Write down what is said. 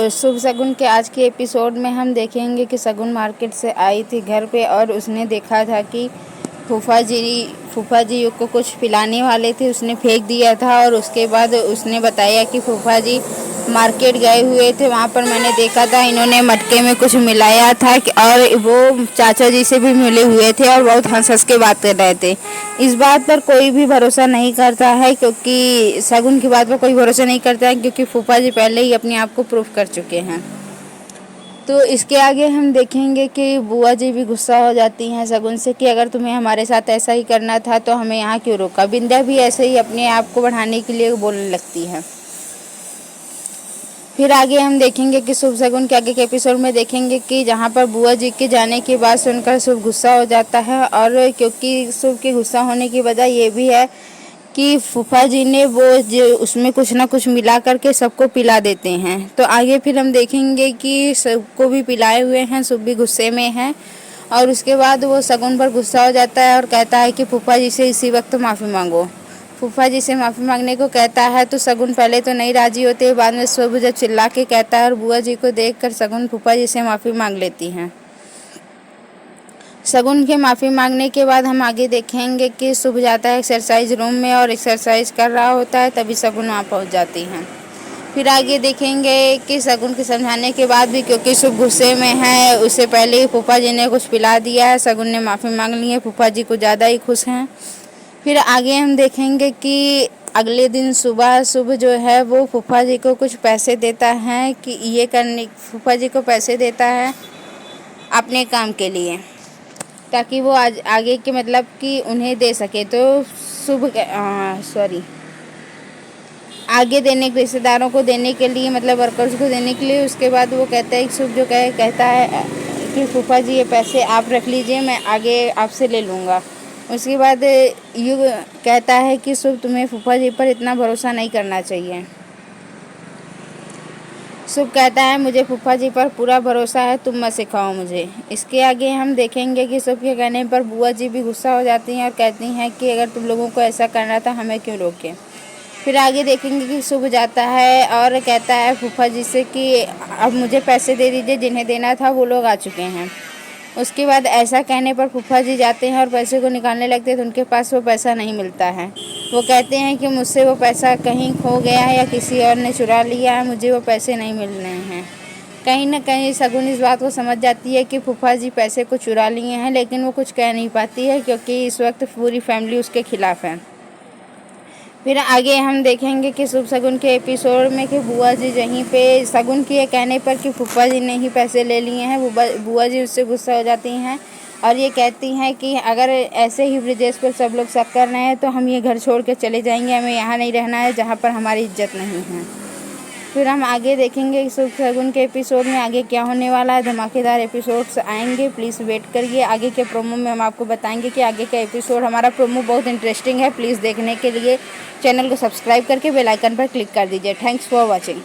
शुभ शगुन के आज के एपिसोड में हम देखेंगे कि शगुन मार्केट से आई थी घर पे और उसने देखा था कि फूफा जी को कुछ पिलाने वाले थे, उसने फेंक दिया था। और उसके बाद उसने बताया कि फूफा जी मार्केट गए हुए थे, वहाँ पर मैंने देखा था इन्होंने मटके में कुछ मिलाया था और वो चाचा जी से भी मिले हुए थे और बहुत हंस हंस के बात कर रहे थे। इस बात पर कोई भी भरोसा नहीं करता है, क्योंकि शगुन की बात पर कोई भरोसा नहीं करता है, क्योंकि फूफा जी पहले ही अपने आप को प्रूफ कर चुके हैं। तो इसके आगे हम देखेंगे कि बुआ जी भी गुस्सा हो जाती हैं शगुन से कि अगर तुम्हें हमारे साथ ऐसा ही करना था तो हमें यहाँ क्यों रोका। बिंद्या भी ऐसे ही अपने आप को बढ़ाने के लिए बोलने लगती है। फिर आगे हम देखेंगे कि शुभ शगुन के आगे के एपिसोड में देखेंगे कि जहाँ पर बुआ जी के जाने के बाद सुनकर शुभ गुस्सा हो जाता है, और क्योंकि शुभ के गुस्सा होने की वजह ये भी है कि फूफा जी ने वो जो उसमें कुछ ना कुछ मिला करके सबको पिला देते हैं। तो आगे फिर हम देखेंगे कि सबको भी पिलाए हुए हैं, शुभ भी गुस्से में है। और उसके बाद वो शगुन पर गुस्सा हो जाता है और कहता है कि फूफा जी से इसी वक्त माफ़ी मांगो। फूफा जी से माफ़ी मांगने को कहता है तो शगुन पहले तो नहीं राजी होते, बाद में शुभ जब चिल्ला के कहता है और बुआ जी को देखकर शगुन फूफा जी से माफ़ी मांग लेती हैं। शगुन के माफ़ी मांगने के बाद हम आगे देखेंगे कि शुभ जाता है एक्सरसाइज रूम में और एक्सरसाइज कर रहा होता है, तभी शगुन वहाँ पहुँच जाती हैं। फिर आगे देखेंगे कि शगुन के समझाने के बाद भी, क्योंकि शुभ गुस्से में है, उससे पहले ही फूफा जी ने कुछ पिला दिया है, शगुन ने माफ़ी मांग ली है, फूफा जी को ज़्यादा ही खुश हैं। फिर आगे हम देखेंगे कि अगले दिन सुबह शुभ जो है वो फूफा जी को कुछ पैसे देता है कि ये करने, फूफा जी को पैसे देता है अपने काम के लिए, ताकि वो आज आगे के मतलब कि उन्हें दे सके। तो शुभ आगे देने के रिश्तेदारों को देने के लिए, मतलब वर्कर्स को देने के लिए। उसके बाद वो कहता है, शुभ जो कहता है कि फूफा जी ये पैसे आप रख लीजिए, मैं आगे आपसे ले लूँगा। उसके बाद युग कहता है कि शुभ तुम्हें फूफा जी पर इतना भरोसा नहीं करना चाहिए। शुभ कहता है मुझे फूफा जी पर पूरा भरोसा है, तुम मत सिखाओ मुझे। इसके आगे हम देखेंगे कि शुभ के कहने पर बुआ जी भी गुस्सा हो जाती हैं और कहती हैं कि अगर तुम लोगों को ऐसा करना था हमें क्यों रोके। फिर आगे देखेंगे कि शुभ जाता है और कहता है फूफा जी से कि अब मुझे पैसे दे दीजिए, जिन्हें देना था वो लोग आ चुके हैं। उसके बाद ऐसा कहने पर फूफा जी जाते हैं और पैसे को निकालने लगते हैं तो उनके पास वो पैसा नहीं मिलता है। वो कहते हैं कि मुझसे वो पैसा कहीं खो गया है या किसी और ने चुरा लिया है, मुझे वो पैसे नहीं मिल रहे हैं। कहीं ना कहीं शगुन इस बात को समझ जाती है कि फूफा जी पैसे को चुरा लिए हैं, लेकिन वो कुछ कह नहीं पाती है क्योंकि इस वक्त पूरी फैमिली उसके खिलाफ है। फिर आगे हम देखेंगे कि शुभ शगुन के एपिसोड में कि बुआ जी यहीं पे शगुन के कहने पर कि फूफा जी ने ही पैसे ले लिए हैं, बुआ जी उससे गुस्सा हो जाती हैं और ये कहती हैं कि अगर ऐसे ही ब्रिजेश पर सब लोग शक कर रहे हैं तो हम ये घर छोड़ के चले जाएंगे, हमें यहाँ नहीं रहना है जहाँ पर हमारी इज्जत नहीं है। फिर हम आगे देखेंगे कि शुभ शगुन के एपिसोड में आगे क्या होने वाला है। धमाकेदार एपिसोड्स आएंगे, प्लीज़ वेट करिए। आगे के प्रोमो में हम आपको बताएंगे कि आगे का एपिसोड, हमारा प्रोमो बहुत इंटरेस्टिंग है। प्लीज़ देखने के लिए चैनल को सब्सक्राइब करके बेल आइकन पर क्लिक कर दीजिए। Thanks for watching.